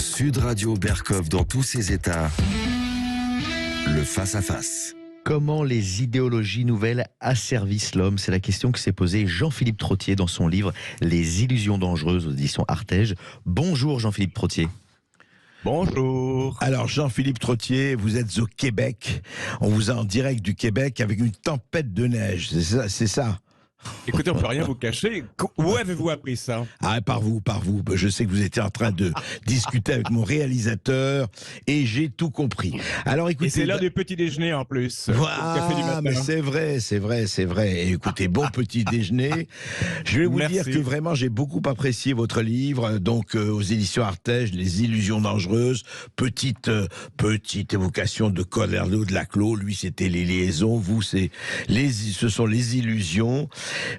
Sud Radio Berkov dans tous ses états. Le face-à-face. Comment les idéologies nouvelles asservissent l'homme? C'est la question que s'est posée Jean-Philippe Trottier dans son livre Les illusions dangereuses aux éditions Artege. Bonjour Jean-Philippe Trottier. Bonjour. Alors Jean-Philippe Trottier, vous êtes au Québec. On vous a en direct du Québec avec une tempête de neige. C'est ça. Écoutez, on peut rien vous cacher. Où avez-vous appris ça? Ah, par vous. Je sais que vous étiez en train de discuter avec mon réalisateur et j'ai tout compris. Alors écoutez, et c'est l'heure du petit déjeuner en plus. Voilà, mais c'est vrai. Et écoutez, bon petit déjeuner. Je vais vous dire que vraiment j'ai beaucoup apprécié votre livre, donc aux éditions Artege, Les illusions dangereuses. Petite évocation de Colherdeau de Laclos. Lui, c'était les liaisons. Vous, ce sont les illusions.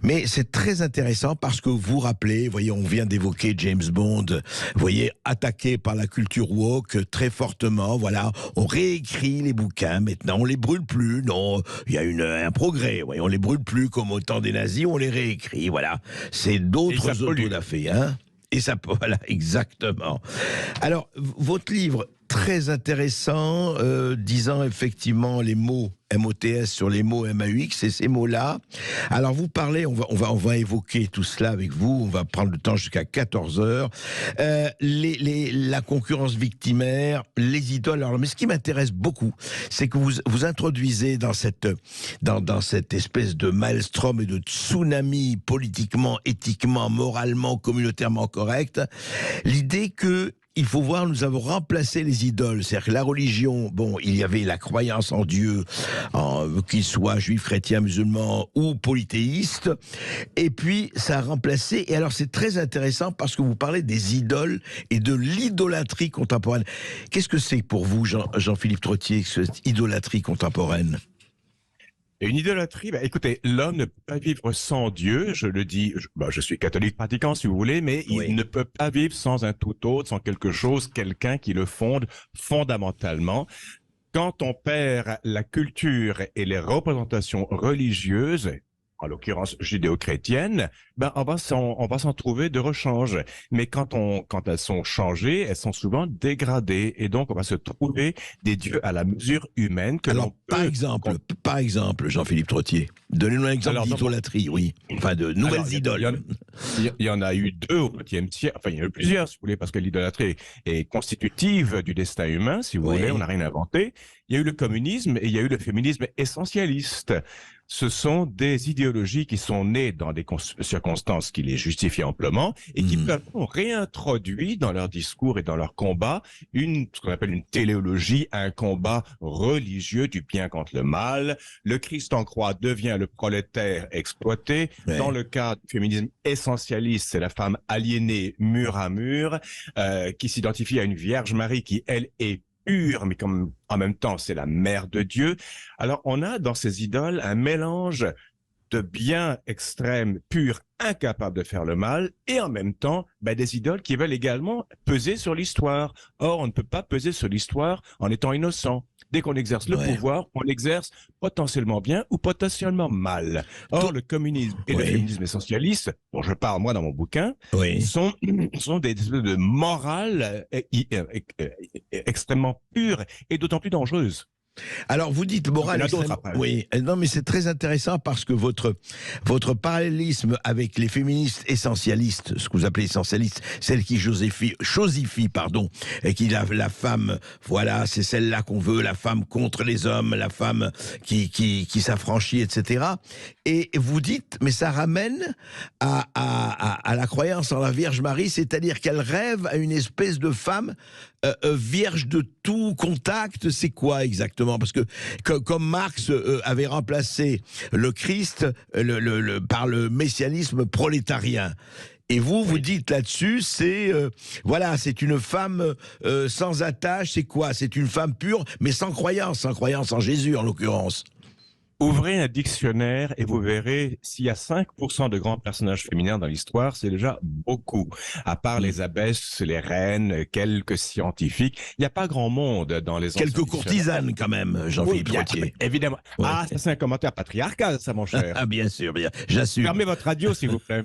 Mais c'est très intéressant parce que vous rappelez, voyez, on vient d'évoquer James Bond, vous voyez, attaqué par la culture woke très fortement, voilà, on réécrit les bouquins maintenant, on les brûle plus, non, il y a un progrès, voyez, on les brûle plus comme au temps des nazis, on les réécrit, voilà, c'est d'autres autodafés, hein. Et ça, voilà, exactement. Alors, votre livre, très intéressant, disant effectivement les mots MOTS sur les mots MAUX et ces mots-là. Alors, vous parlez, on va évoquer tout cela avec vous, on va prendre le temps jusqu'à 14h. La concurrence victimaire, les idoles. Alors, mais ce qui m'intéresse beaucoup, c'est que vous introduisez dans cette espèce de maelstrom et de tsunami politiquement, éthiquement, moralement, communautairement correct, l'idée que il faut voir, nous avons remplacé les idoles. C'est-à-dire que la religion, bon, il y avait la croyance en Dieu, qu'il soit juif, chrétien, musulman ou polythéiste. Et puis, ça a remplacé. Et alors, c'est très intéressant parce que vous parlez des idoles et de l'idolâtrie contemporaine. Qu'est-ce que c'est pour vous, Jean-Philippe Trottier, cette idolâtrie contemporaine? Une idolâtrie, écoutez, l'homme ne peut pas vivre sans Dieu, je le dis, je suis catholique pratiquant si vous voulez, mais oui. Il ne peut pas vivre sans un tout autre, sans quelque chose, quelqu'un qui le fonde fondamentalement. Quand on perd la culture et les représentations religieuses, en l'occurrence judéo-chrétiennes, on va s'en trouver de rechange. Mais quand elles sont changées, elles sont souvent dégradées. Et donc, on va se trouver des dieux à la mesure humaine. Par exemple, Jean-Philippe Trottier, donnez-nous un exemple d'idolâtrie, oui. Enfin, de nouvelles idoles. Il y en a eu deux au XXe siècle. Enfin, il y en a eu plusieurs, si vous voulez, parce que l'idolâtrie est constitutive du destin humain, si vous voulez. On n'a rien inventé. Il y a eu le communisme et il y a eu le féminisme essentialiste. Ce sont des idéologies qui sont nées dans des circonstances qui les justifient amplement et qui ont réintroduit dans leur discours et dans leur combat ce qu'on appelle une téléologie, un combat religieux du bien contre le mal. Le Christ en croix devient le prolétaire exploité. Ouais. Dans le cas du féminisme essentialiste, c'est la femme aliénée mur à mur qui s'identifie à une Vierge Marie qui, elle, est pure, mais comme en même temps, c'est la mère de Dieu. Alors, on a dans ces idoles un mélange de bien extrême, pur, incapable de faire le mal, et en même temps, des idoles qui veulent également peser sur l'histoire. Or, on ne peut pas peser sur l'histoire en étant innocent. Dès qu'on exerce le pouvoir, on l'exerce potentiellement bien ou potentiellement mal. Or, le communisme et le féminisme essentialiste, dont je parle moi dans mon bouquin, sont des espèces de morale extrêmement pure et d'autant plus dangereuse. Alors vous dites morale, oui, non mais c'est très intéressant parce que votre parallélisme avec les féministes essentialistes, ce que vous appelez essentialistes, celles qui chosifient, et qui la femme, voilà, c'est celle-là qu'on veut, la femme contre les hommes, la femme qui s'affranchit, etc. Et vous dites, mais ça ramène à la croyance en la Vierge Marie, c'est-à-dire qu'elle rêve à une espèce de femme vierge de tout contact. C'est quoi exactement? Parce que comme Marx avait remplacé le Christ par le messianisme prolétarien. Et vous dites là-dessus, c'est une femme sans attache. C'est quoi? C'est une femme pure, mais sans croyance en Jésus en l'occurrence. Ouvrez un dictionnaire et vous verrez, s'il y a 5% de grands personnages féminins dans l'histoire, c'est déjà beaucoup. À part les abbesses, les reines, quelques scientifiques, il n'y a pas grand monde dans les anciens quelques courtisanes quand même, Jean-Philippe Trottier. Évidemment. Ouais. Ah, ça c'est un commentaire patriarcal, ça mon cher. Ah bien sûr, j'assume. Fermez votre radio s'il vous plaît.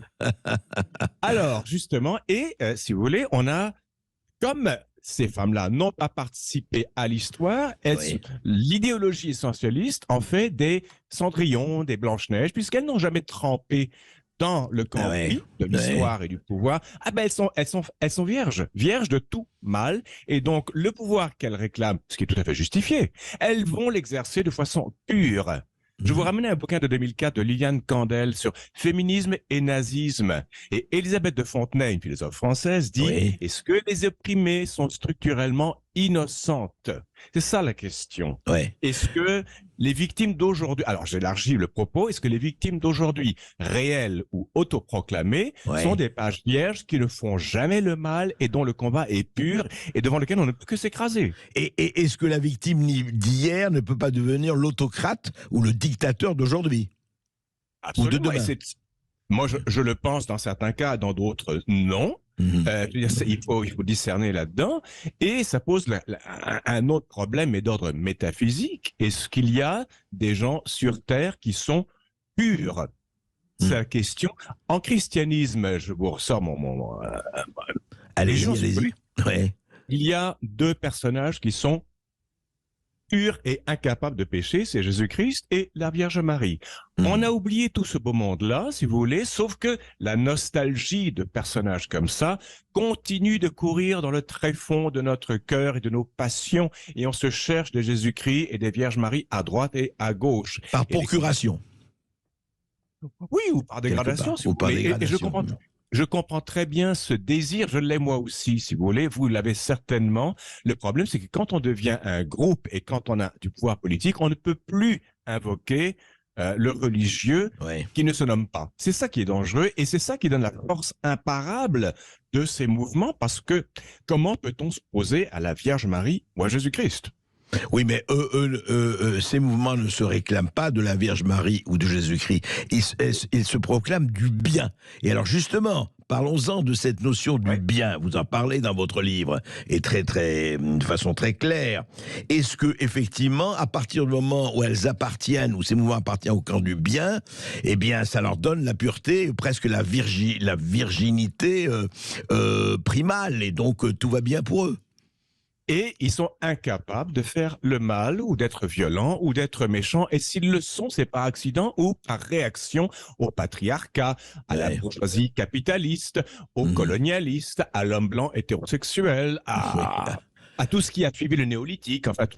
Alors, justement, si vous voulez, on a comme ces femmes-là n'ont pas participé à l'histoire. Oui. L'idéologie essentialiste en fait des Cendrillon, des Blanche-Neige, puisqu'elles n'ont jamais trempé dans le cambouis de l'histoire et du pouvoir. Ah ben elles sont vierges de tout mal, et donc le pouvoir qu'elles réclament, ce qui est tout à fait justifié, elles vont l'exercer de façon pure. Je vous ramène un bouquin de 2004 de Liliane Candel sur féminisme et nazisme. Et Elisabeth de Fontenay, une philosophe française, dit est-ce que les opprimées sont structurellement innocentes? C'est ça la question. Est-ce que les victimes d'aujourd'hui, alors j'élargis le propos, est-ce que les victimes d'aujourd'hui, réelles ou autoproclamées, sont des pages vierges qui ne font jamais le mal et dont le combat est pur et devant lequel on ne peut que s'écraser? Et est-ce que la victime d'hier ne peut pas devenir l'autocrate ou le dictateur d'aujourd'hui? Absolument. Ou de demain? Moi, je le pense dans certains cas, dans d'autres, non. Il faut discerner là-dedans. Et ça pose un autre problème, mais d'ordre métaphysique. Est-ce qu'il y a des gens sur Terre qui sont purs? C'est la question. En christianisme, je vous ressors allez-y. Il y a deux personnages qui sont pur et incapable de pécher, c'est Jésus-Christ et la Vierge Marie. On a oublié tout ce beau monde-là, si vous voulez, sauf que la nostalgie de personnages comme ça continue de courir dans le tréfonds de notre cœur et de nos passions, et on se cherche des Jésus-Christ et des Vierges Marie à droite et à gauche. Par procuration. Oui, ou par dégradation, si vous voulez. Et je comprends très bien ce désir, je l'ai moi aussi, si vous voulez, vous l'avez certainement. Le problème, c'est que quand on devient un groupe et quand on a du pouvoir politique, on ne peut plus invoquer le religieux qui ne se nomme pas. C'est ça qui est dangereux et c'est ça qui donne la force imparable de ces mouvements, parce que comment peut-on s'opposer à la Vierge Marie ou à Jésus-Christ? Oui, mais ces mouvements ne se réclament pas de la Vierge Marie ou de Jésus-Christ. Ils se proclament du bien. Et alors justement, parlons-en de cette notion du bien. Vous en parlez dans votre livre, et de façon très claire. Est-ce que effectivement, à partir du moment où elles appartiennent, où ces mouvements appartiennent au camp du bien, eh bien, ça leur donne la pureté, presque la virginité primale, et donc tout va bien pour eux? Et ils sont incapables de faire le mal ou d'être violents ou d'être méchants. Et s'ils le sont, c'est par accident ou par réaction au patriarcat, à la bourgeoisie capitaliste, aux colonialistes, à l'homme blanc hétérosexuel, à tout ce qui a suivi le néolithique. Enfin,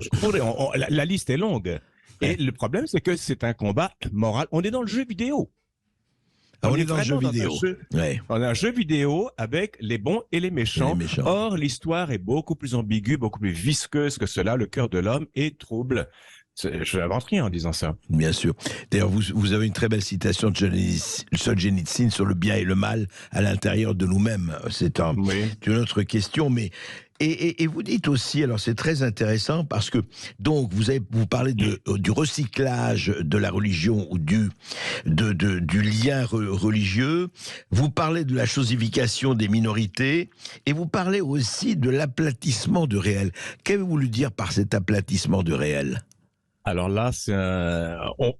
la liste est longue. Et le problème, c'est que c'est un combat moral. On est dans le jeu vidéo. On est dans le jeu vidéo. On a un jeu vidéo avec les bons et les méchants. Or, l'histoire est beaucoup plus ambiguë, beaucoup plus visqueuse que cela. Le cœur de l'homme est trouble. Je n'invente rien en disant ça. Bien sûr. D'ailleurs, vous avez une très belle citation de Solzhenitsyn sur le bien et le mal à l'intérieur de nous-mêmes. C'est une autre question, mais... Et vous dites aussi, alors c'est très intéressant parce que donc vous parlez du recyclage de la religion ou du lien religieux, vous parlez de la chosification des minorités et vous parlez aussi de l'aplatissement du réel. Qu'avez-vous voulu dire par cet aplatissement du réel ? Alors là,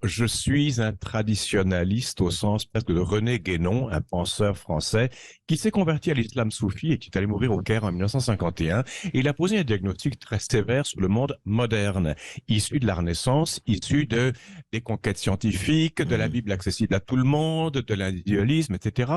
je suis un traditionnaliste au sens presque de René Guénon, un penseur français qui s'est converti à l'islam soufi et qui est allé mourir au Caire en 1951. Et il a posé un diagnostic très sévère sur le monde moderne, issu de la Renaissance, issu des conquêtes scientifiques, de la Bible accessible à tout le monde, de l'individualisme, etc.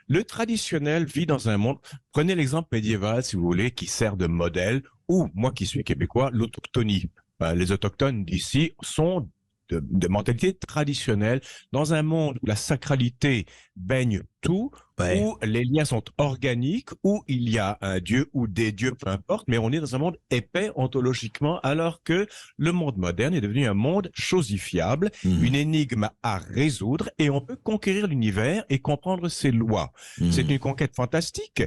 Le traditionnel vit dans un monde, prenez l'exemple médiéval si vous voulez, qui sert de modèle, ou moi qui suis québécois, l'autochtonie. Les autochtones d'ici sont de mentalité traditionnelle, dans un monde où la sacralité baigne tout, où les liens sont organiques, où il y a un dieu ou des dieux, peu importe, mais on est dans un monde épais ontologiquement, alors que le monde moderne est devenu un monde chosifiable, une énigme à résoudre, et on peut conquérir l'univers et comprendre ses lois. C'est une conquête fantastique.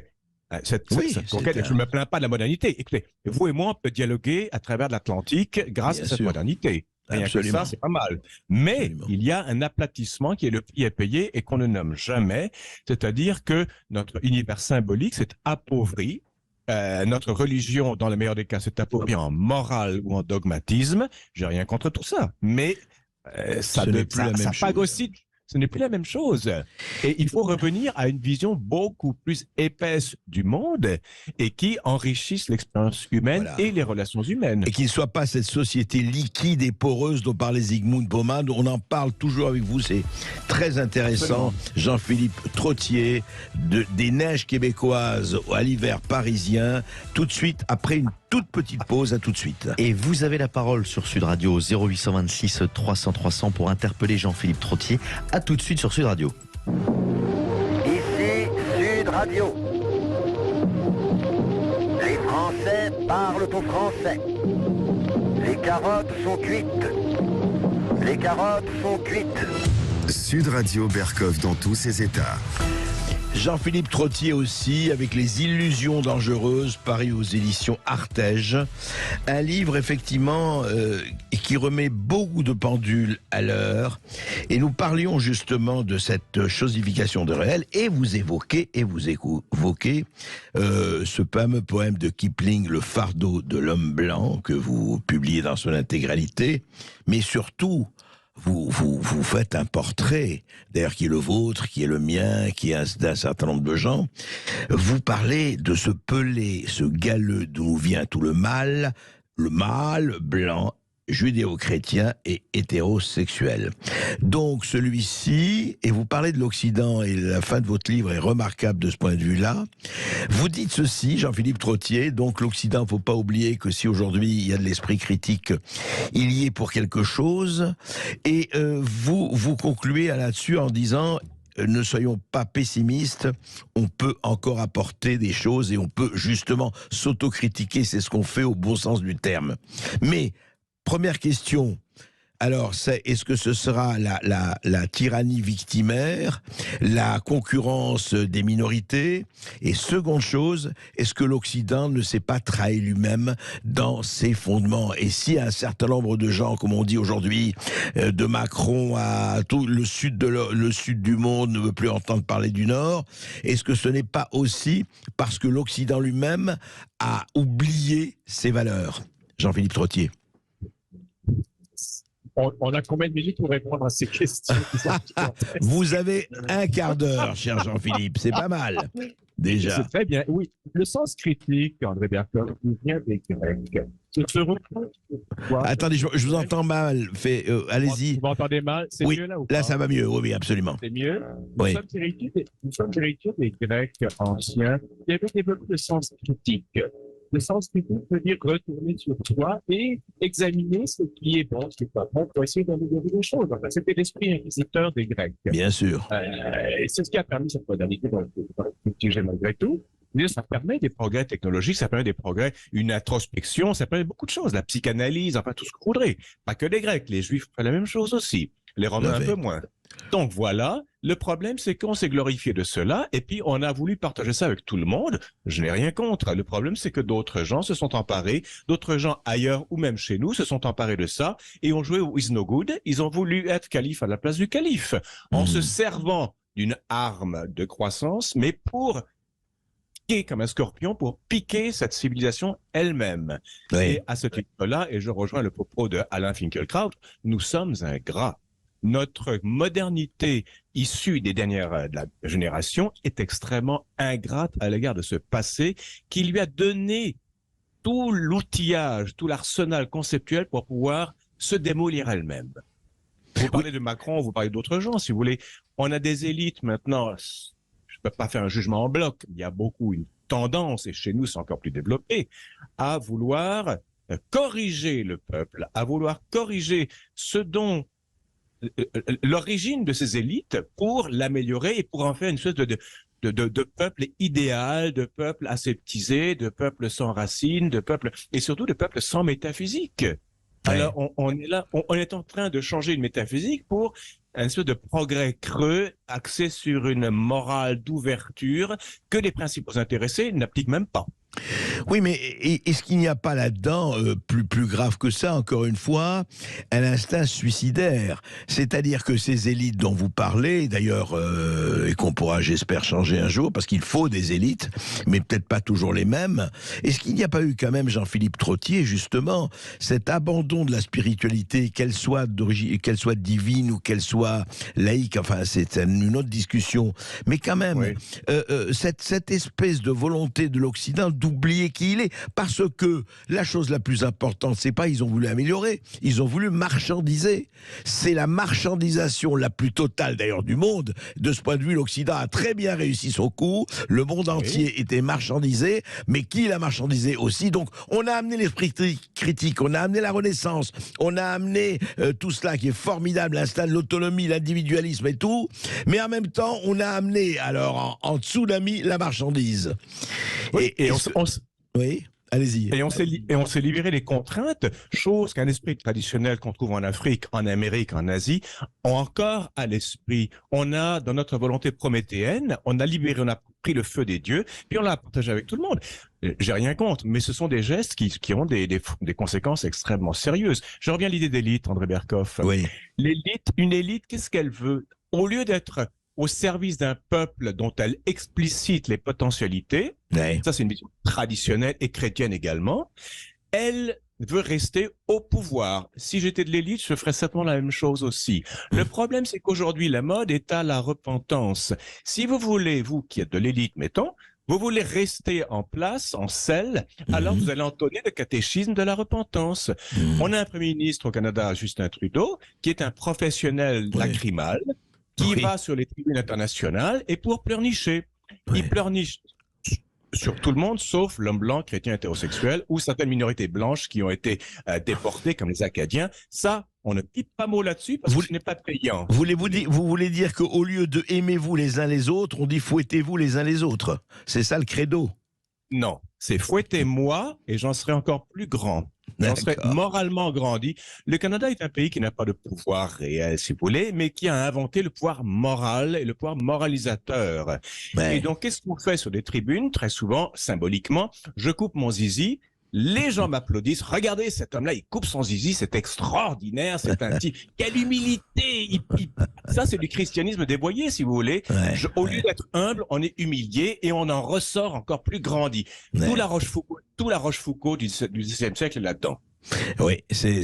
Cette conquête, je ne me plains pas de la modernité. Écoutez, vous et moi, on peut dialoguer à travers l'Atlantique grâce à cette modernité. Rien que ça, c'est pas mal. Mais il y a un aplatissement qui est le prix à payer et qu'on ne nomme jamais. C'est-à-dire que notre univers symbolique s'est appauvri. Notre religion, dans le meilleur des cas, s'est appauvrie en morale ou en dogmatisme. J'ai rien contre tout ça. Mais ça phagocyte ce n'est plus la même chose. Et il faut revenir à une vision beaucoup plus épaisse du monde et qui enrichisse l'expérience humaine et les relations humaines. Et qu'il ne soit pas cette société liquide et poreuse dont parlait Zygmunt Bauman. On en parle toujours avec vous, c'est très intéressant. Jean-Philippe Trottier, des neiges québécoises à l'hiver parisien, tout de suite, après une toute petite pause, à tout de suite. Et vous avez la parole sur Sud Radio 0826 300 300 pour interpeller Jean-Philippe Trottier. À tout de suite sur Sud Radio. Ici Sud Radio. Les Français parlent au français. Les carottes sont cuites. Les carottes sont cuites. Sud Radio Berkov dans tous ses états. Jean-Philippe Trottier aussi, avec Les Illusions dangereuses, paru aux éditions Artege. Un livre, effectivement, qui remet beaucoup de pendules à l'heure. Et nous parlions justement de cette chosification de réel. Et vous évoquez ce fameux poème de Kipling, Le fardeau de l'homme blanc, que vous publiez dans son intégralité. Mais surtout, vous faites un portrait, d'ailleurs qui est le vôtre, qui est le mien, qui est d'un certain nombre de gens. Vous parlez de ce pelé, ce galeux d'où vient tout le mâle blanc, judéo-chrétien et hétérosexuel. Donc celui-ci, et vous parlez de l'Occident, et la fin de votre livre est remarquable de ce point de vue-là. Vous dites ceci, Jean-Philippe Trottier, donc l'Occident, il ne faut pas oublier que si aujourd'hui il y a de l'esprit critique, il y est pour quelque chose. Et vous concluez là-dessus en disant... Ne soyons pas pessimistes, on peut encore apporter des choses et on peut justement s'autocritiquer, c'est ce qu'on fait au bon sens du terme. Mais, première question, alors est-ce que ce sera la tyrannie victimaire, la concurrence des minorités? Et seconde chose, est-ce que l'Occident ne s'est pas trahi lui-même dans ses fondements? Et si un certain nombre de gens, comme on dit aujourd'hui, de Macron à tout le sud du monde ne veut plus entendre parler du Nord, est-ce que ce n'est pas aussi parce que l'Occident lui-même a oublié ses valeurs? Jean-Philippe Trottier. On a combien de minutes pour répondre à ces questions? Vous avez un quart d'heure, cher Jean-Philippe, c'est pas mal, déjà. C'est très bien, oui. Le sens critique, André Berkov, il vient des Grecs. Attendez, je vous entends mal. Allez-y. Vous m'entendez mal? C'est oui, mieux là ou pas? Là, ça va mieux, oui, absolument. C'est mieux? Oui. Nous sommes héritiers des Grecs anciens qui avaient développé le sens critique. Le sens critique veut dire retourner sur soi et examiner ce qui est bon, ce qui n'est pas bon, pour essayer d'améliorer les choses. Enfin, c'était l'esprit inquisiteur des Grecs. Bien sûr. Et c'est ce qui a permis cette modernité dans le culture malgré tout. Ça permet des progrès technologiques, ça permet des progrès, une introspection, ça permet beaucoup de choses, la psychanalyse, enfin tout ce que vous voudrez. Pas que les Grecs, les Juifs font la même chose aussi, les Romains un peu moins. Donc voilà, le problème c'est qu'on s'est glorifié de cela et puis on a voulu partager ça avec tout le monde. Je n'ai rien contre. Le problème c'est que d'autres gens se sont emparés, d'autres gens ailleurs ou même chez nous se sont emparés de ça et ont joué au is no good. Ils ont voulu être calife à la place du calife en se servant d'une arme de croissance, mais pour piquer comme un scorpion, pour piquer cette civilisation elle-même. Oui. Et à ce titre-là, et je rejoins le propos de Alain Finkielkraut, nous sommes ingrats. Notre modernité issue des dernières de la génération est extrêmement ingrate à l'égard de ce passé qui lui a donné tout l'outillage, tout l'arsenal conceptuel pour pouvoir se démolir elle-même. Vous parlez de Macron, vous parlez d'autres gens, si vous voulez. On a des élites maintenant, je ne peux pas faire un jugement en bloc, il y a beaucoup une tendance, et chez nous c'est encore plus développé, à vouloir corriger le peuple, à vouloir corriger ce dont l'origine de ces élites pour l'améliorer et pour en faire une espèce de peuple idéal, de peuple aseptisé, de peuple sans racines, de peuple et surtout de peuple sans métaphysique. Ouais. Alors on est là, on est en train de changer une métaphysique pour un espèce de progrès creux axé sur une morale d'ouverture que les principaux intéressés n'appliquent même pas. Oui, mais est-ce qu'il n'y a pas là-dedans, plus grave que ça, encore une fois, un instinct suicidaire? C'est-à-dire que ces élites dont vous parlez, d'ailleurs, et qu'on pourra, j'espère, changer un jour, parce qu'il faut des élites, mais peut-être pas toujours les mêmes, est-ce qu'il n'y a pas eu quand même, Jean-Philippe Trottier, justement, cet abandon de la spiritualité, qu'elle soit divine ou qu'elle soit laïque, enfin, c'est une autre discussion, mais quand même, Oui. cette espèce de volonté de l'Occident d'oublier qui il est, parce que la chose la plus importante, c'est pas ils ont voulu améliorer, ils ont voulu marchandiser. C'est la marchandisation la plus totale d'ailleurs du monde. De ce point de vue, l'Occident a très bien réussi son coup. Le monde entier était marchandisé, mais qui l'a marchandisé aussi? Donc, on a amené l'esprit critique, on a amené la Renaissance, on a amené tout cela qui est formidable, l'instinct de l'autonomie, l'individualisme et tout, mais en même temps, on a amené alors en tsunami la marchandise. Oui, Oui, allez-y. Et on s'est libéré des contraintes, chose qu'un esprit traditionnel qu'on trouve en Afrique, en Amérique, en Asie, ont encore à l'esprit. On a, dans notre volonté prométhéenne, on a libéré, on a pris le feu des dieux, puis on l'a partagé avec tout le monde. J'ai rien contre, mais ce sont des gestes qui ont des conséquences extrêmement sérieuses. Je reviens à l'idée d'élite, André Berkoff. Oui. Une élite, qu'est-ce qu'elle veut? Au lieu d'être au service d'un peuple dont elle explicite les potentialités, Oui. ça c'est une vision traditionnelle et chrétienne également, elle veut rester au pouvoir. Si j'étais de l'élite, je ferais certainement la même chose aussi. Le problème, c'est qu'aujourd'hui, la mode est à la repentance. Si vous voulez, vous qui êtes de l'élite, mettons, vous voulez rester en place, en selle, alors vous allez entonner le catéchisme de la repentance. On a un premier ministre au Canada, Justin Trudeau, qui est un professionnel lacrymal, qui va sur les tribunes internationales et pour pleurnicher. Il pleurniche sur tout le monde, sauf l'homme blanc, chrétien, hétérosexuel, ou certaines minorités blanches qui ont été déportées, comme les Acadiens. Ça, on ne pipe pas mot là-dessus parce que ce n'est pas payant. Vous voulez dire qu'au lieu de aimez-vous les uns les autres, on dit fouettez-vous les uns les autres. C'est ça le credo? Non, c'est fouettez-moi et j'en serai encore plus grand. J'en serai moralement grandi. Le Canada est un pays qui n'a pas de pouvoir réel, si vous voulez, mais qui a inventé le pouvoir moral et le pouvoir moralisateur. Et donc, qu'est-ce qu'on fait sur des tribunes? Très souvent, symboliquement, je coupe mon zizi, les gens m'applaudissent. Regardez, cet homme-là, il coupe son zizi, c'est extraordinaire, c'est un type. Quelle humilité! Ça, c'est du christianisme dévoyé, si vous voulez. Au lieu d'être humble, on est humilié et on en ressort encore plus grandi. Tout la Rochefoucauld du XVIe siècle est là-dedans. Oui, c'est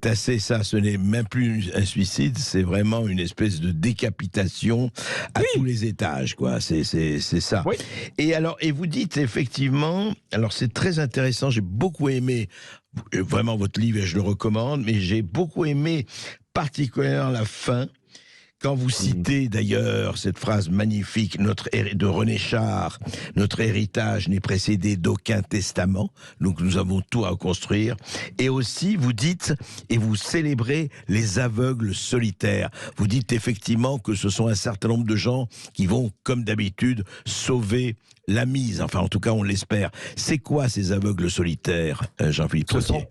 assez ça. Ce n'est même plus un suicide, c'est vraiment une espèce de décapitation à tous les étages, quoi. C'est ça. Oui. Et vous dites effectivement, alors c'est très intéressant. J'ai beaucoup aimé vraiment votre livre et je le recommande, mais j'ai beaucoup aimé particulièrement la fin. Quand vous citez d'ailleurs cette phrase magnifique de René Char, notre héritage n'est précédé d'aucun testament, donc nous avons tout à reconstruire. Et aussi, vous dites et vous célébrez les aveugles solitaires. Vous dites effectivement que ce sont un certain nombre de gens qui vont, comme d'habitude, sauver la mise. Enfin, en tout cas, on l'espère. C'est quoi ces aveugles solitaires, Jean-Philippe Trottier ?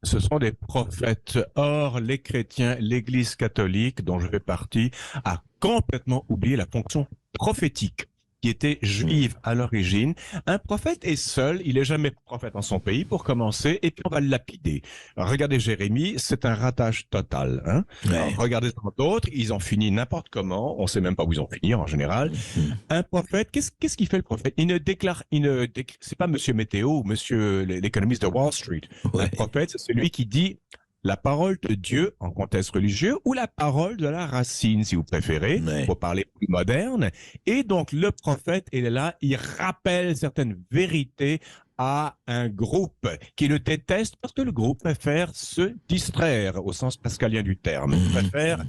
Ce sont des prophètes. Or, les chrétiens, l'Église catholique, dont je fais partie, a complètement oublié la fonction prophétique qui était juive à l'origine. Un prophète est seul, il n'est jamais prophète dans son pays pour commencer, et puis on va le lapider. Alors, regardez Jérémie, c'est un ratage total. Hein? Alors, regardez d'autres, ils ont fini n'importe comment, on ne sait même pas où ils ont fini en général. Un prophète, qu'est-ce qu'il fait le prophète? C'est pas Monsieur Météo ou Monsieur l'économiste de Wall Street. Un prophète, c'est celui qui dit la parole de Dieu en contexte religieux ou la parole de la racine, si vous préférez, pour parler plus moderne. Et donc, le prophète, il est là, il rappelle certaines vérités à un groupe qui le déteste parce que le groupe préfère se distraire, au sens pascalien du terme, préfère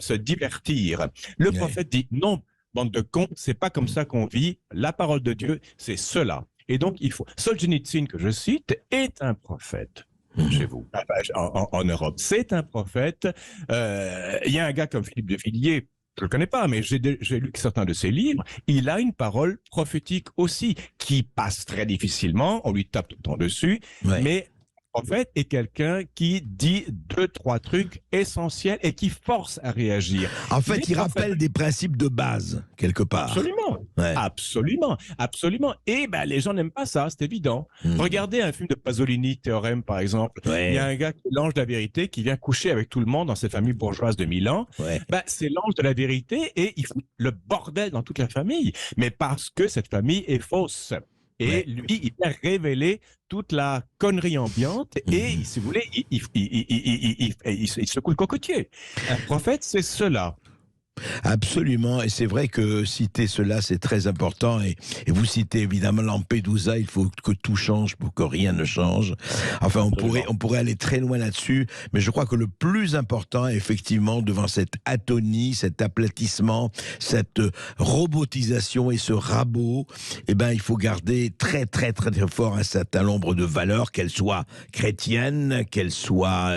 se divertir. Le prophète dit non, bande de cons, c'est pas comme ça qu'on vit. La parole de Dieu, c'est cela. Et donc, il faut. Solzhenitsyn, que je cite, est un prophète. Chez vous, en Europe. C'est un prophète. Il y a un gars comme Philippe de Villiers, je le connais pas, mais j'ai lu certains de ses livres. Il a une parole prophétique aussi, qui passe très difficilement. On lui tape tout le temps dessus. Mais prophète est quelqu'un qui dit 2-3 trucs essentiels et qui force à réagir. En fait, il rappelle des principes de base, quelque part. Absolument, Ouais. absolument. Et ben, les gens n'aiment pas ça, c'est évident. Regardez un film de Pasolini, Théorème, par exemple. Ouais. Il y a un gars qui est l'ange de la vérité qui vient coucher avec tout le monde dans cette famille bourgeoise de Milan. Ouais. Ben, c'est l'ange de la vérité et il fout le bordel dans toute la famille. Mais parce que cette famille est fausse. Et Ouais. lui, il vient révéler toute la connerie ambiante et, si vous voulez, il secoue le cocotier. Un prophète, c'est cela. Absolument, et c'est vrai que citer cela, c'est très important, et vous citez évidemment Lampedusa, il faut que tout change pour que rien ne change. Enfin, on pourrait aller très loin là-dessus, mais je crois que le plus important, effectivement, devant cette atonie, cet aplatissement, cette robotisation et ce rabot, eh ben, il faut garder très, très, très, très fort un certain nombre de valeurs, qu'elles soient chrétiennes, qu'elles soient,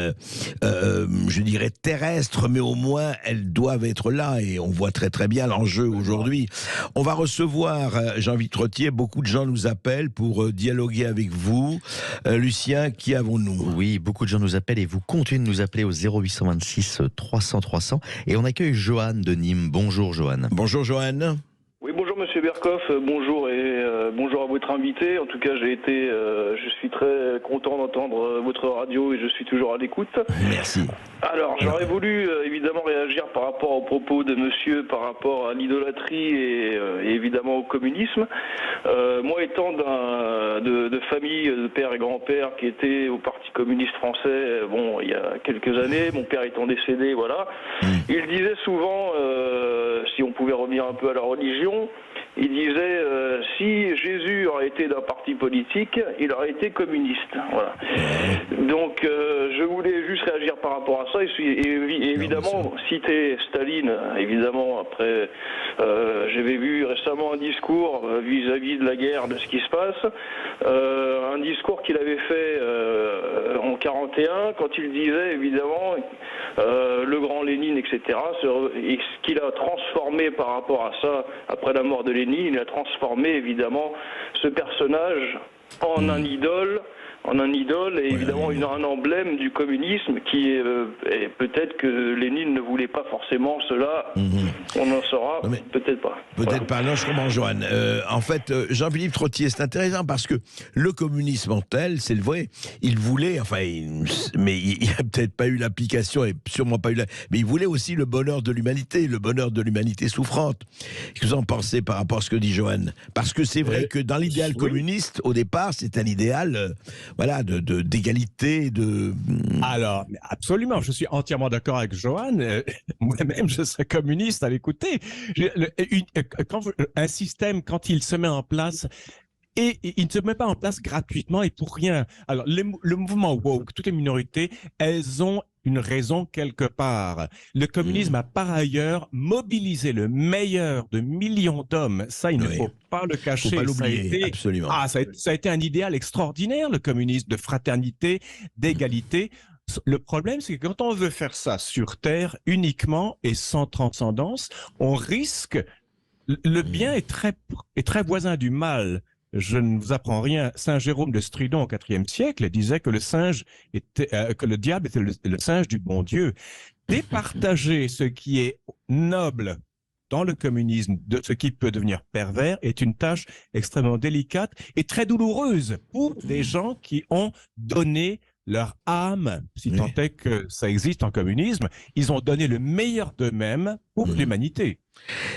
je dirais, terrestres, mais au moins, elles doivent être là. Et on voit très très bien l'enjeu aujourd'hui. On va recevoir Jean-Philippe Trottier. Beaucoup de gens nous appellent pour dialoguer avec vous. Lucien, qui avons-nous? Oui, beaucoup de gens nous appellent et vous continuez de nous appeler au 0826 300 300. Et on accueille Johan de Nîmes. Bonjour Johan. Bonjour Johan. Oui, bonjour Monsieur Berkoff, bonjour et bonjour à votre invité. En tout cas, je suis très content d'entendre votre radio et je suis toujours à l'écoute. Merci. Alors, j'aurais voulu évidemment réagir par rapport aux propos de Monsieur, par rapport à l'idolâtrie et évidemment au communisme. Moi, étant de famille de père et grand-père qui étaient au Parti communiste français, bon, il y a quelques années, mon père étant décédé, voilà, il disait souvent, si on pouvait revenir un peu à la religion, il disait si Jésus aurait été d'un parti politique, il aurait été communiste. Voilà. Donc je voulais juste réagir par rapport à ça et évidemment citer Staline. Évidemment, après j'avais vu récemment un discours vis-à-vis de la guerre, de ce qui se passe, un discours qu'il avait fait en 41 quand il disait évidemment le grand Lénine, etc. Et ce qu'il a transformé par rapport à ça après la mort de Lénine, il a transformé évidemment ce personnage en un idole et évidemment un emblème du communisme qui est peut-être que Lénine ne voulait pas forcément cela. On en saura peut-être pas. Peut-être pas. Non, je comprends, Johan. En fait, Jean-Philippe Trottier, c'est intéressant parce que le communisme en tel, c'est le vrai, il voulait, mais il n'a peut-être pas eu l'application et sûrement pas eu mais il voulait aussi le bonheur de l'humanité souffrante. Qu'est-ce que vous en pensez par rapport à ce que dit Johan? Parce que c'est vrai que dans l'idéal communiste, au départ, c'est un idéal voilà, d'égalité, de... Alors, absolument, je suis entièrement d'accord avec Johan. Moi-même, je serais communiste à l'écouter. Un système, quand il se met en place, et il ne se met pas en place gratuitement et pour rien. Alors, le mouvement woke, toutes les minorités, elles ont une raison quelque part. Le communisme a par ailleurs mobilisé le meilleur de millions d'hommes. Ça, il ne faut pas le cacher. Faut pas l'oublier, absolument. Ça a été un idéal extraordinaire, le communisme, de fraternité, d'égalité. Le problème, c'est que quand on veut faire ça sur Terre uniquement et sans transcendance, on risque... Le bien est très voisin du mal. Je ne vous apprends rien. Saint Jérôme de Stridon au IVe siècle disait que que le diable était le singe du bon Dieu. Départager ce qui est noble dans le communisme de ce qui peut devenir pervers est une tâche extrêmement délicate et très douloureuse pour des gens qui ont donné leur âme, si tant est que ça existe en communisme. Ils ont donné le meilleur d'eux-mêmes pour l'humanité.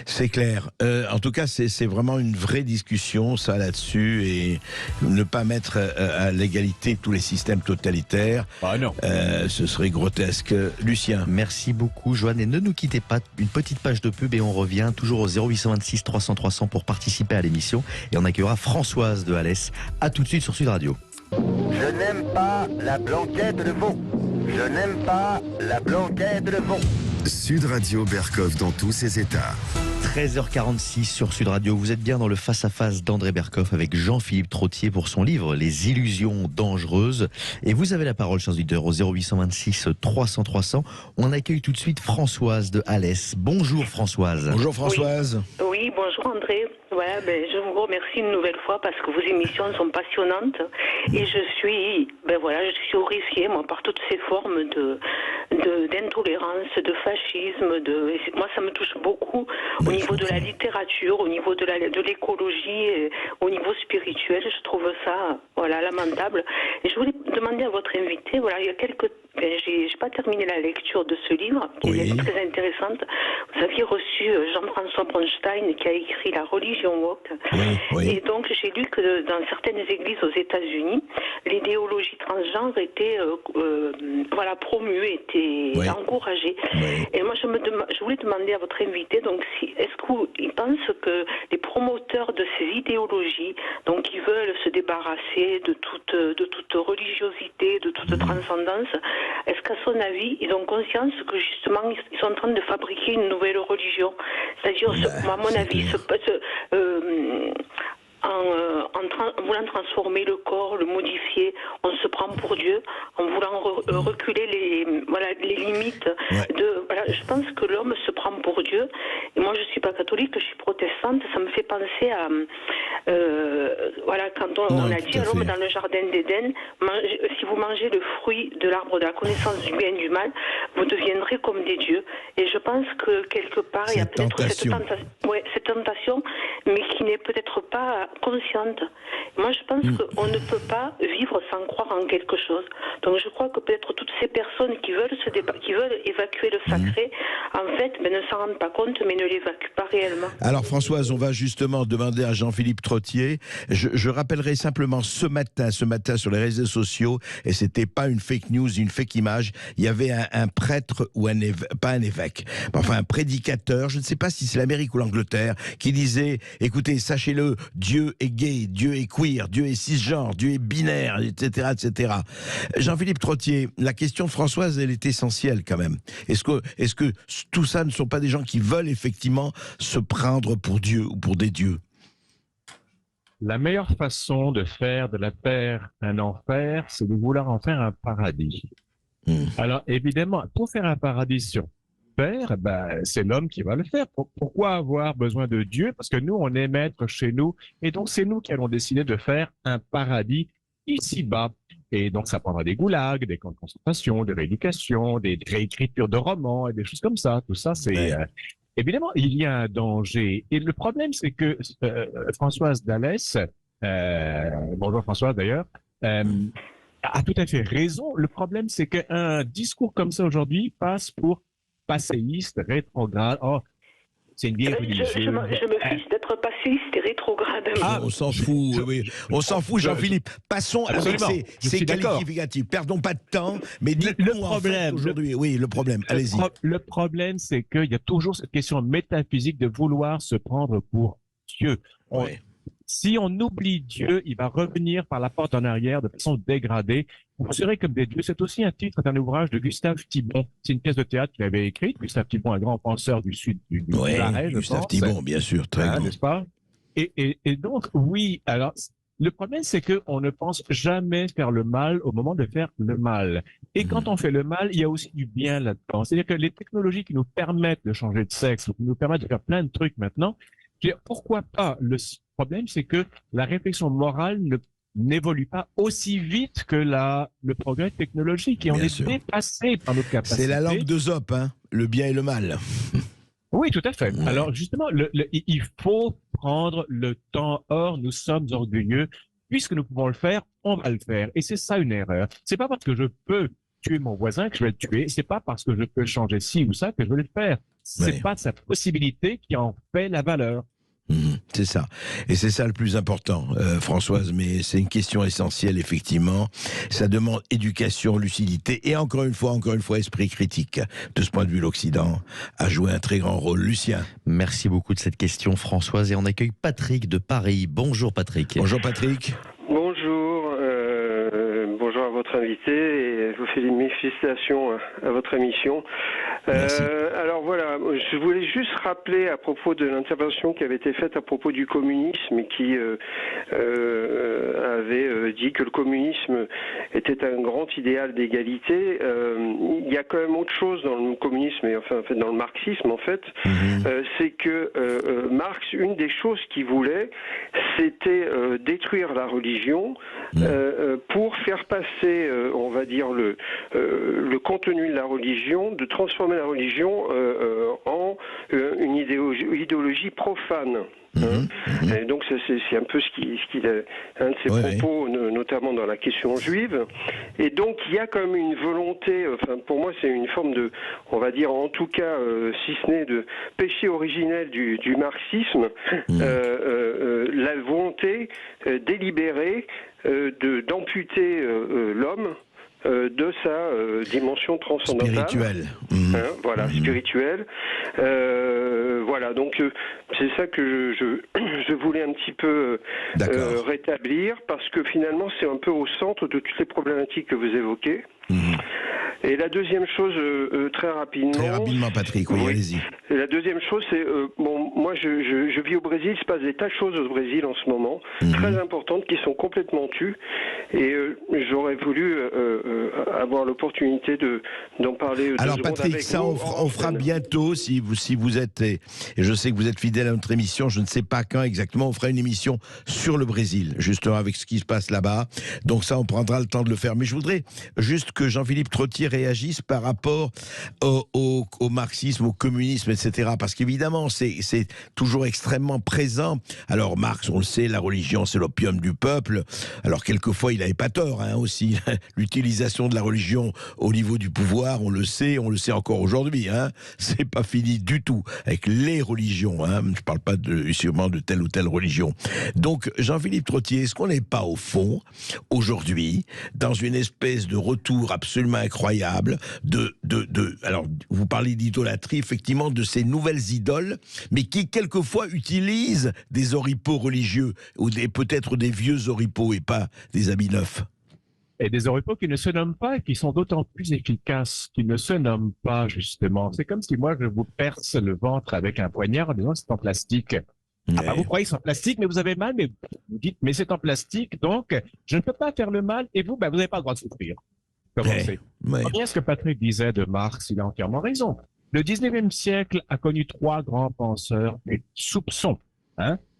C'est clair. En tout cas, c'est vraiment une vraie discussion, ça, là-dessus, et ne pas mettre à l'égalité tous les systèmes totalitaires. Ah non. Ce serait grotesque. Lucien. Merci beaucoup, Johan. Et ne nous quittez pas, une petite page de pub et on revient toujours au 0826 300 300 pour participer à l'émission. Et on accueillera Françoise de Alès. À tout de suite sur Sud Radio. Je n'aime pas la blanquette de veau. Je n'aime pas la blanquette de veau. Sud Radio Berkoff dans tous ses états. 13h46 sur Sud Radio. Vous êtes bien dans le face-à-face d'André Berkoff avec Jean-Philippe Trottier pour son livre Les illusions dangereuses. Et vous avez la parole, chers auditeurs, au 0826 300 300. On accueille tout de suite Françoise de Alès. Bonjour Françoise. Bonjour Françoise. Oui, Oui, bonjour André. Ouais, je vous remercie une nouvelle fois parce que vos émissions sont passionnantes et je suis horrifiée moi par toutes ces formes d'intolérance, de fascisme. Moi, ça me touche beaucoup au niveau de la littérature, au niveau de l'écologie, et au niveau spirituel. Je trouve ça lamentable. Et je voulais demander à votre invité, il y a j'ai pas terminé la lecture de ce livre, qui est très intéressante. Vous aviez reçu Jean-François Bronstein qui a écrit La religion woke. Et donc j'ai lu que dans certaines églises aux États-Unis, l'idéologie transgenre était promue, était encouragée. Et moi je voulais demander à votre invité, donc est-ce qu'il pense que les promoteurs de ces idéologies, donc qui veulent se débarrasser de toute religiosité, de toute transcendance, est-ce qu'à son avis, ils ont conscience que justement, ils sont en train de fabriquer une nouvelle religion? C'est-à-dire, à mon avis, en voulant transformer le corps, le modifier, on se prend pour Dieu, en voulant reculer les limites. Je pense que l'homme se prend pour Dieu. Et moi, je suis pas catholique, je suis protestante. Ça me fait penser à quand on a dit à l'homme dans le jardin d'Éden, si vous mangez le fruit de l'arbre de la connaissance du bien et du mal, vous deviendrez comme des dieux. Et je pense que quelque part, il y a peut-être cette tentation, mais qui n'est peut-être pas consciente. Moi, je pense qu'on ne peut pas vivre sans croire en quelque chose. Donc, je crois que peut-être toutes ces personnes qui veulent évacuer le sacré, en fait, ne s'en rendent pas compte, mais ne l'évacuent pas réellement. Alors, Françoise, on va justement demander à Jean-Philippe Trottier. Je rappellerai simplement ce matin sur les réseaux sociaux, et c'était pas une fake news, une fake image. Il y avait un prêtre ou pas un évêque, enfin un prédicateur. Je ne sais pas si c'est l'Amérique ou l'Angleterre qui disait, écoutez, sachez-le, Dieu est gay, Dieu est queer, Dieu est cisgenre, Dieu est binaire, etc., etc. Jean-Philippe Trottier, la question de Françoise, elle est essentielle quand même. Est-ce que tout ça ne sont pas des gens qui veulent effectivement se prendre pour Dieu ou pour des dieux? La meilleure façon de faire de la terre un enfer, c'est de vouloir en faire un paradis. Alors évidemment, pour faire un paradis sur terre, c'est l'homme qui va le faire. Pourquoi avoir besoin de Dieu? Parce que nous, on est maître chez nous, et donc c'est nous qui allons décider de faire un paradis ici-bas. Et donc ça prendra des goulags, des camps de concentration, des rééducations, des réécritures de romans, et des choses comme ça. Tout ça, c'est... Évidemment, il y a un danger. Et le problème, c'est que Françoise Dallès, bonjour Françoise d'ailleurs, a tout à fait raison. Le problème, c'est qu'un discours comme ça aujourd'hui passe pour passéiste, rétrograde. Oh, c'est une vieille religion. Je me fiche d'être passéiste et rétrograde. On s'en fout, oui. On s'en fout, Jean-Philippe. Passons avec ces qualificatifs. Perdons pas de temps, mais dites-nous en fait aujourd'hui. Oui, le problème, allez-y. Le problème, c'est qu'il y a toujours cette question métaphysique de vouloir se prendre pour Dieu. Si on oublie Dieu, il va revenir par la porte en arrière de façon dégradée. Vous serez comme des dieux. C'est aussi un titre d'un ouvrage de Gustave Thibon. C'est une pièce de théâtre qu'il avait écrite. Gustave Thibon, un grand penseur du sud du Marais, Gustave Thibon, bien sûr, très grand. N'est-ce pas? Et donc, oui, alors, le problème, c'est qu'on ne pense jamais faire le mal au moment de faire le mal. Et quand on fait le mal, il y a aussi du bien là-dedans. C'est-à-dire que les technologies qui nous permettent de changer de sexe, qui nous permettent de faire plein de trucs maintenant, pourquoi pas? Le problème, c'est que la réflexion morale n'évolue pas aussi vite que le progrès technologique, et on est dépassé par notre capacité. C'est la langue de Zop, hein, le bien et le mal. Oui, tout à fait. Alors justement, il faut prendre le temps. Or, nous sommes orgueilleux. Puisque nous pouvons le faire, on va le faire. Et c'est ça une erreur. C'est pas parce que je peux tuer mon voisin que je vais le tuer. C'est pas parce que je peux changer ci ou ça que je vais le faire. C'est pas sa possibilité qui en fait la valeur. C'est ça. Et c'est ça le plus important, Françoise, mais c'est une question essentielle, effectivement. Ça demande éducation, lucidité et encore une fois, esprit critique. De ce point de vue, l'Occident a joué un très grand rôle. Lucien. Merci beaucoup de cette question, Françoise. Et on accueille Patrick de Paris. Bonjour Patrick. Bonjour Patrick. Bonjour. Bonjour à votre invité et je vous fais mes félicitations à votre émission. Merci. Alors Alors voilà, je voulais juste rappeler à propos de l'intervention qui avait été faite à propos du communisme et qui avait dit que le communisme était un grand idéal d'égalité. Il y a quand même autre chose dans le communisme et enfin dans le marxisme en fait, c'est que Marx, une des choses qu'il voulait, c'était détruire la religion pour faire passer, on va dire le contenu de la religion, de transformer la religion en une idéologie profane. Et donc c'est un peu ce qu'il a, un de ses propos, notamment dans la question juive. Et donc il y a quand même une volonté, enfin pour moi c'est une forme de, on va dire en tout cas, si ce n'est de péché originel du marxisme, la volonté délibérée d'amputer l'homme de sa dimension transcendantale. Spirituelle. Voilà, spirituelle. Voilà, donc c'est ça que je voulais un petit peu rétablir, parce que finalement c'est un peu au centre de toutes les problématiques que vous évoquez. Et la deuxième chose, très rapidement... Très rapidement, Patrick, oui, allez-y. La deuxième chose, c'est... bon, moi, je vis au Brésil, il se passe des tas de choses au Brésil en ce moment, très importantes, qui sont complètement tues. Et j'aurais voulu avoir l'opportunité d'en parler. Alors, Patrick, avec ça, vous, on fera bientôt, si vous êtes... Et je sais que vous êtes fidèle à notre émission, je ne sais pas quand exactement, on fera une émission sur le Brésil, justement, avec ce qui se passe là-bas. Donc ça, on prendra le temps de le faire. Mais je voudrais juste que Jean-Philippe Trottier réagisse par rapport au marxisme, au communisme, etc. Parce qu'évidemment, c'est toujours extrêmement présent. Alors, Marx, on le sait, la religion, c'est l'opium du peuple. Alors, quelquefois, il n'avait pas tort, aussi. L'utilisation de la religion au niveau du pouvoir, on le sait encore aujourd'hui. C'est pas fini du tout avec les religions. Je parle pas sûrement de telle ou telle religion. Donc, Jean-Philippe Trottier, est-ce qu'on n'est pas, au fond, aujourd'hui, dans une espèce de retour absolument incroyable alors vous parlez d'idolâtrie, effectivement, de ces nouvelles idoles, mais qui quelquefois utilisent des oripeaux religieux ou peut-être des vieux oripeaux et pas des habits neufs. Et des oripeaux qui ne se nomment pas et qui sont d'autant plus efficaces qu'ils ne se nomment pas, justement. C'est comme si moi je vous perce le ventre avec un poignard en disant c'est en plastique. Vous croyez que c'est en plastique, mais vous avez mal, mais vous dites mais c'est en plastique, donc je ne peux pas faire le mal, et vous n'avez pas le droit de souffrir. Commencez. Bien ce que Patrick disait de Marx, il a entièrement raison. Le 19e siècle a connu 3 grands penseurs et soupçons,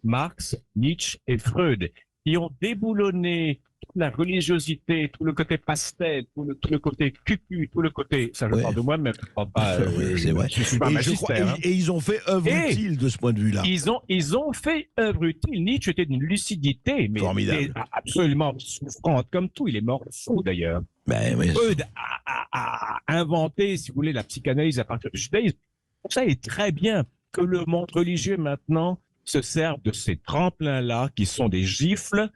Marx, Nietzsche et Freud, qui ont déboulonné toute la religiosité, tout le côté pastel, tout le côté cucu, tout le côté... Ça, je parle de moi-même, je ne parle pas... c'est vrai. Je suis pas magistère. Et ils ont fait œuvre utile de ce point de vue-là. Ils ont fait œuvre utile. Nietzsche était d'une lucidité, mais absolument souffrante, comme tout. Il est mort fou, d'ailleurs. Freud a inventé, si vous voulez, la psychanalyse à partir du judaïsme. Ça est très bien que le monde religieux, maintenant, se serve de ces tremplins-là, qui sont des gifles,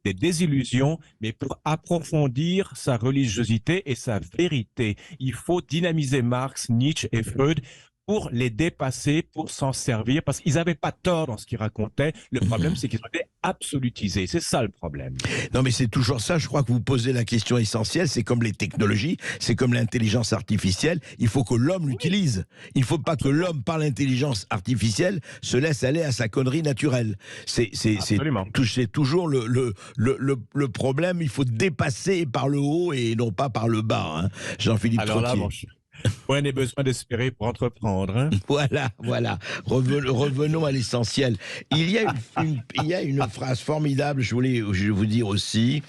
des désillusions, mais pour approfondir sa religiosité et sa vérité. Il faut dynamiser Marx, Nietzsche et Freud pour les dépasser, pour s'en servir, parce qu'ils n'avaient pas tort dans ce qu'ils racontaient. Le problème, c'est qu'ils ont été absolutisés. C'est ça le problème. Non, mais c'est toujours ça. Je crois que vous posez la question essentielle. C'est comme les technologies, c'est comme l'intelligence artificielle. Il faut que l'homme l'utilise. Il ne faut pas que l'homme, par l'intelligence artificielle, se laisse aller à sa connerie naturelle. C'est toujours le problème. Il faut dépasser par le haut et non pas par le bas. Jean-Philippe Trottier. On a besoin d'espérer pour entreprendre. Voilà. Revenons à l'essentiel. Il y a une phrase formidable, je voulais vous dire aussi.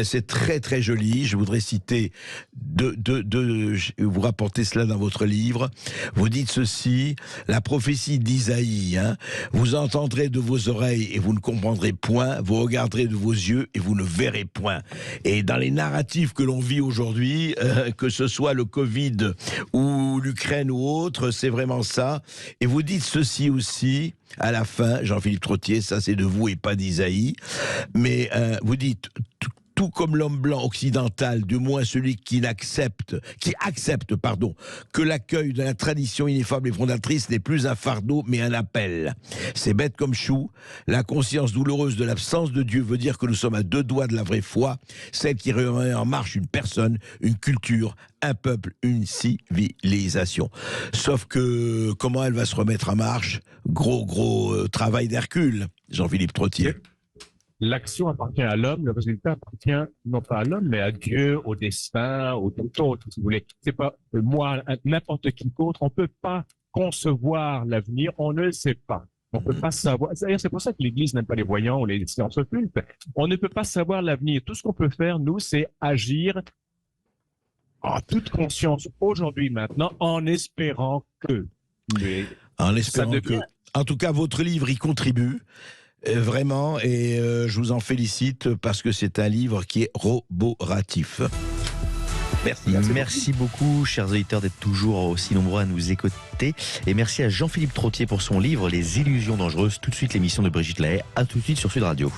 C'est très très joli. Je voudrais citer vous rapportez cela dans votre livre. Vous dites ceci: la prophétie d'Isaïe. Vous entendrez de vos oreilles et vous ne comprendrez point. Vous regarderez de vos yeux et vous ne verrez point. Et dans les narratifs que l'on vit aujourd'hui, que ce soit le Covid ou l'Ukraine ou autre, c'est vraiment ça. Et vous dites ceci aussi à la fin, Jean-Philippe Trottier, ça c'est de vous et pas d'Isaïe, mais vous dites Tout comme l'homme blanc occidental, du moins celui qui accepte, que l'accueil de la tradition ineffable et fondatrice n'est plus un fardeau, mais un appel. C'est bête comme chou. La conscience douloureuse de l'absence de Dieu veut dire que nous sommes à 2 doigts de la vraie foi, celle qui remet en marche une personne, une culture, un peuple, une civilisation. Sauf que, comment elle va se remettre en marche? Gros travail d'Hercule, Jean-Philippe Trottier. L'action appartient à l'homme, le résultat appartient non pas à l'homme, mais à Dieu, au destin, au tout autre, si vous voulez. C'est pas moi, n'importe qui d'autre. On peut pas concevoir l'avenir, on ne le sait pas. On peut pas savoir. D'ailleurs, c'est pour ça que l'Église n'aime pas les voyants ou les sciences occultes. On ne peut pas savoir l'avenir. Tout ce qu'on peut faire, nous, c'est agir en toute conscience aujourd'hui, maintenant, en espérant que. En espérant que. En tout cas, votre livre y contribue. Vraiment, et je vous en félicite parce que c'est un livre qui est roboratif. Merci beaucoup, chers auditeurs, d'être toujours aussi nombreux à nous écouter. Et merci à Jean-Philippe Trottier pour son livre Les illusions dangereuses. Tout de suite, l'émission de Brigitte Lahaye. À tout de suite sur Sud Radio.